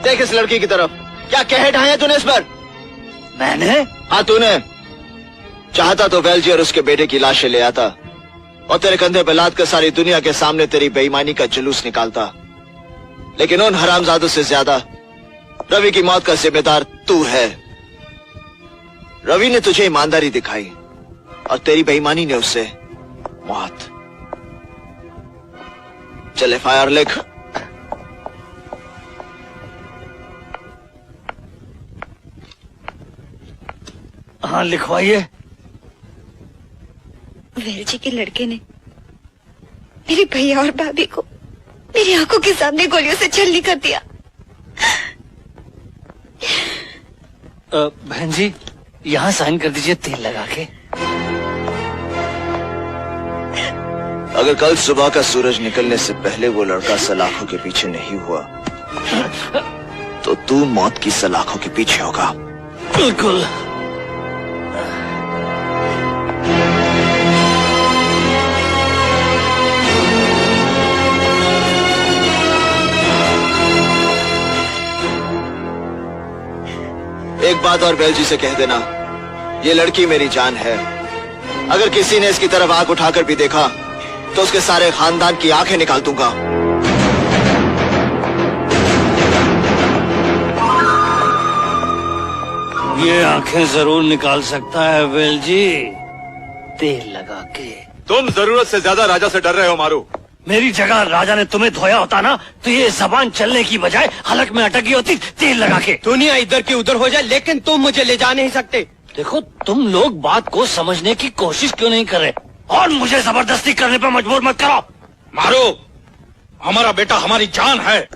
देख इस लड़की की तरफ, क्या कह ढाया तूने इस पर? मैंने? हाँ तूने। चाहता तो वेल्जी और उसके बेटे की लाशें ले आता और तेरे कंधे पे लाद कर सारी दुनिया के सामने तेरी बेईमानी का जुलूस निकालता, लेकिन उन हरामजादों से ज्यादा रवि की मौत का जिम्मेदार तू है। रवि ने तुझे ईमानदारी दिखाई और तेरी बेईमानी ने उससे मौत। चल एफआईआर लिख। हाँ लिखवाइए। वेल्जी के लड़के ने मेरे भैया और भाभी को मेरी आंखों के सामने गोलियों से छलनी कर दिया। बहन जी यहाँ साइन कर दीजिए तेल लगा के। अगर कल सुबह का सूरज निकलने से पहले वो लड़का सलाखों के पीछे नहीं हुआ तो तू मौत की सलाखों के पीछे होगा। बिल्कुल। एक बात और वेल्जी से कह देना, ये लड़की मेरी जान है। अगर किसी ने इसकी तरफ आंख उठाकर भी देखा तो उसके सारे खानदान की आंखें निकाल दूंगा। ये आंखें जरूर निकाल सकता है वेल्जी, तेल लगा के। तुम जरूरत से ज्यादा राजा से डर रहे हो मारू। मेरी जगह राजा ने तुम्हें धोया होता ना तो ये जबान चलने की बजाय हलक में अटकी होती तेल लगा के। दुनिया इधर की उधर हो जाए लेकिन तुम मुझे ले जा नहीं सकते। देखो तुम लोग बात को समझने की कोशिश क्यों नहीं कर रहे और मुझे जबरदस्ती करने पर मजबूर मत करो। मारो, हमारा बेटा हमारी जान है।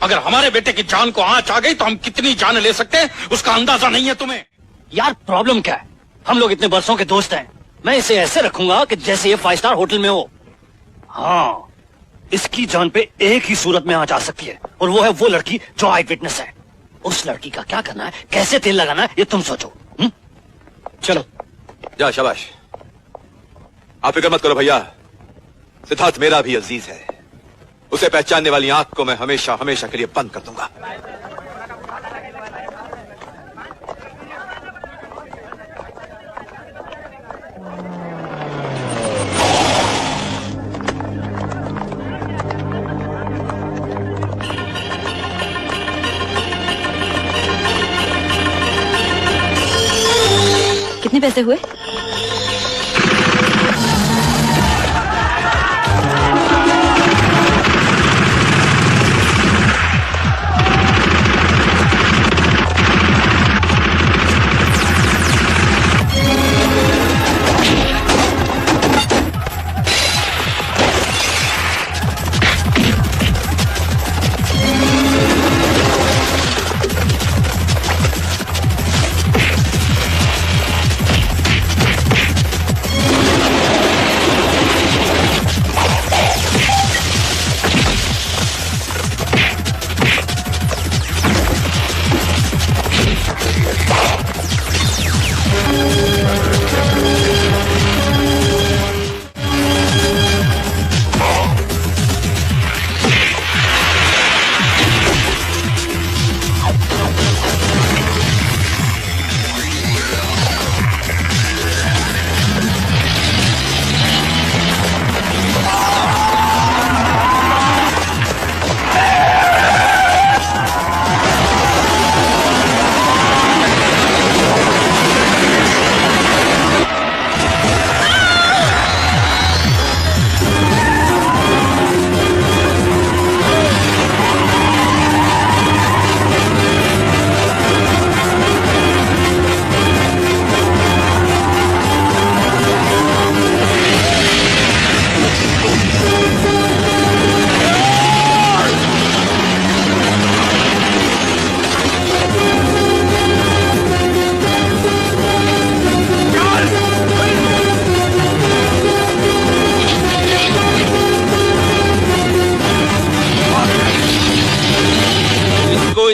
अगर हमारे बेटे की जान को आंच आ गई तो हम कितनी जान ले सकते हैं उसका अंदाजा नहीं है तुम्हें। यार प्रॉब्लम क्या है? हम लोग इतने बरसों के दोस्त हैं। मैं इसे ऐसे रखूंगा कि जैसे ये 5 स्टार होटल में हो। हाँ, इसकी जान पे एक ही सूरत में आंच आ सकती है और वो है वो लड़की जो आई विटनेस है। उस लड़की का क्या करना है, कैसे तेल लगाना है, ये तुम सोचो। चलो जा, शाबाश। आप फिक्र मत करो भैया, सिद्धार्थ मेरा भी अजीज है। उसे पहचानने वाली आंख को मैं हमेशा हमेशा के लिए बंद कर दूंगा। कितने पैसे हुए?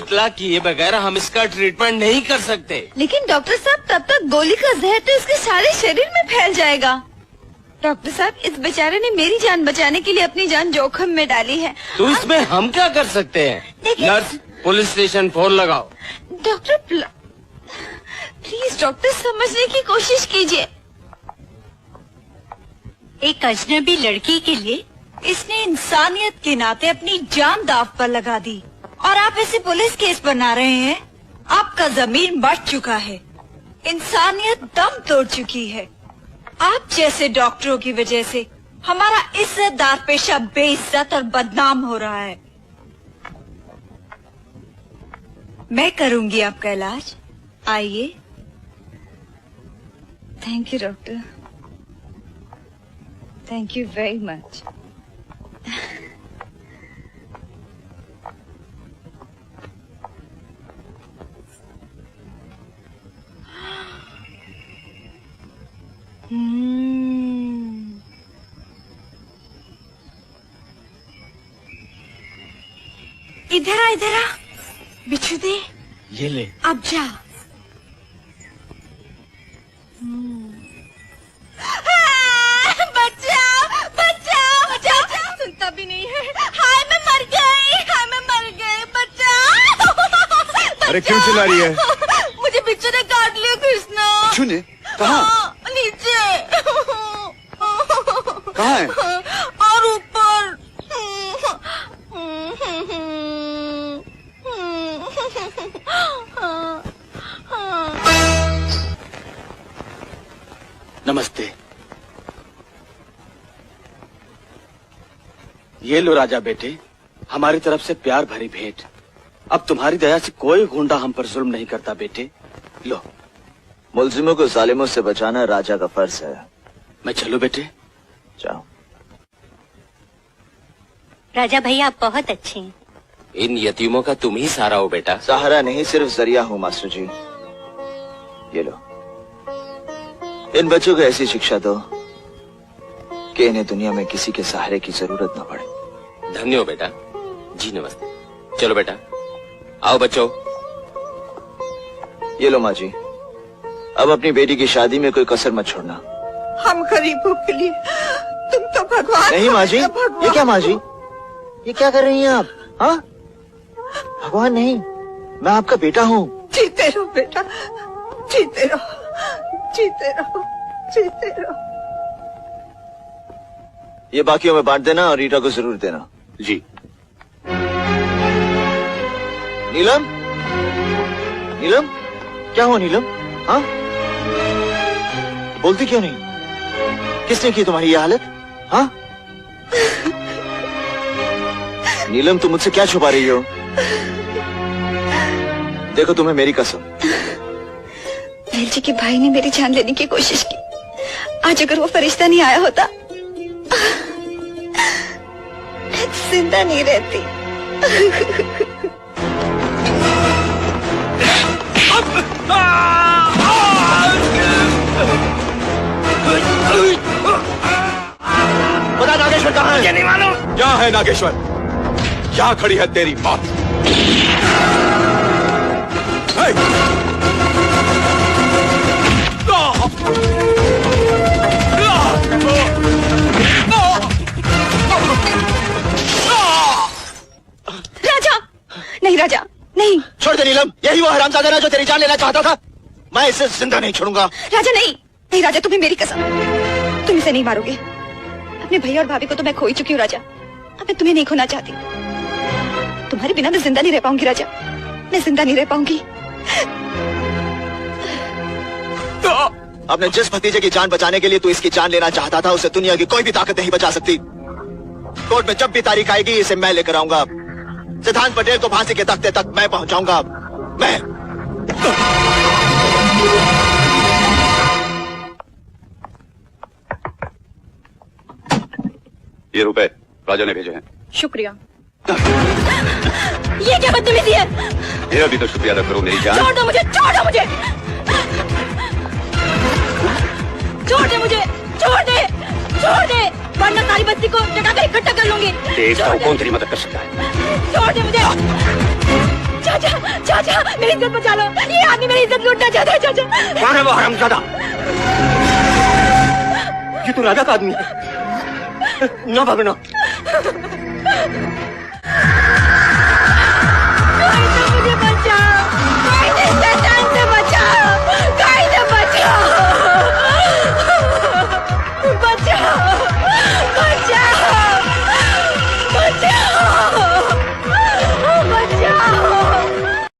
इतला किए बगैर हम इसका ट्रीटमेंट नहीं कर सकते। लेकिन डॉक्टर साहब तब तक गोली का जहर तो इसके सारे शरीर में फैल जाएगा। डॉक्टर साहब, इस बेचारे ने मेरी जान बचाने के लिए अपनी जान जोखिम में डाली है। तो इसमें हम क्या कर सकते हैं? देखिए, नर्स, पुलिस स्टेशन फोन लगाओ। डॉक्टर प्लीज डॉक्टर समझने की कोशिश कीजिए। एक अजनबी लड़की के लिए इसने इंसानियत के नाते अपनी जान दाव पर लगा दी और आप इसे पुलिस केस बना रहे हैं। आपका जमीर मर चुका है, इंसानियत दम तोड़ चुकी है। आप जैसे डॉक्टरों की वजह से हमारा इज्जतदार पेशा बेइज्जत और बदनाम हो रहा है। मैं करूंगी आपका इलाज, आइए। Thank you doctor, thank you very much. इधर आ, बिच्छू दे। ये ले। अब जा। बचाओ बचाओ बचाओ, सुनता भी नहीं है। हाय मैं मर गई, हाय मैं मर गई, बचाओ। अरे क्यों चिल्ला रही है? मुझे बिच्छू ने काट लिया कृष्णा। बिच्छू ने? कहाँ? नीचे। कहाँ है? और ऊपर। नमस्ते। ये लो राजा बेटे, हमारी तरफ से प्यार भरी भेंट। अब तुम्हारी दया से कोई गुंडा हम पर जुल्म नहीं करता बेटे। लो। मुल्जिमों को जालिमों से बचाना राजा का फर्ज है। मैं चलूं बेटे? जाओ। राजा भैया आप बहुत अच्छे हैं। इन यतीमों का तुम ही सहारा हो बेटा। सहारा नहीं, सिर्फ जरिया हूँ मास्टर जी। ये लो, इन बच्चों को ऐसी शिक्षा दो कि इन्हें दुनिया में किसी के सहारे की जरूरत न पड़े। धन्य हो बेटा। जी नमस्ते। चलो बेटा, आओ बच्चों। ये लो माँ जी, अब अपनी बेटी की शादी में कोई कसर मत छोड़ना। हम गरीबों के लिए तुम तो भगवान। नहीं माँ जी, ये क्या माँ जी, ये क्या कर रही हैं आप? हाँ, भगवान नहीं, मैं आपका बेटा हूँ। जीते रहो बेटा, जीते रहो, जीते रहो, जीते रहो। ये बाकियों में बांट देना और रीटा को जरूर देना। जी। नीलम, नीलम, क्या हुआ नीलम? हाँ, बोलती क्यों नहीं? किसने की तुम्हारी ये हालत? हाँ नीलम, तुम मुझसे क्या छुपा रही हो? देखो, तुम्हें मेरी कसम, वेल जी के भाई ने मेरी जान लेने की कोशिश की। आज अगर वो फरिश्ता नहीं आया होता, मैं जिंदा नहीं रहती। बता नागेश्वर कहाँ है? ये नहीं मालूम। क्या है नागेश्वर? क्या खड़ी है तेरी मौत? राजा, नहीं राजा, नहीं। छोड़ दे नीलम, यही वो हरामजादा है जो तेरी जान लेना चाहता था। मैं इसे जिंदा नहीं छोड़ूंगा। राजा नहीं, नहीं राजा, तुम्हें मेरी कसम, तुम इसे नहीं मारोगे। अपने भैया और भाभी को तो मैं खो ही चुकी हूँ राजा, अब मैं तुम्हें नहीं खोना चाहती। तुम्हारे बिना मैं जिंदा नहीं रह पाऊंगी राजा, मैं जिंदा नहीं रह पाऊंगी। अपने जिस भतीजे की जान बचाने के लिए तू इसकी जान लेना चाहता था, उसे दुनिया की कोई भी ताकत नहीं बचा सकती। कोर्ट में जब भी तारीख आएगी, इसे मैं लेकर आऊंगा। सिद्धांत पटेल को फांसी के तख्ते तक मैं पहुंचाऊंगा। मैं ये रुपए राजा ने भेजे हैं। शुक्रिया। ये क्या बदतमीजी है? मेरा भी तो शुक्रिया अदा करो मेरी जान। छोड़ दो मुझे, छोड़ दो मुझे, छोड़ दे मुझे, छोड़ दे, छोड़ दे, वरना सारी बस्ती को जगह पे इकट्ठा कर लूंगी। देखता हूँ कौन तेरी मदद कर सकता है। छोड़ दे मुझे। चाचा, चाचा, मेरी इज्जत बचा लो। ये आदमी मेरी इज्जत लूटना चाहता है। चाचा, कौन है वो हरामजादा? ये तो राजा का आदमी है। ना भागना।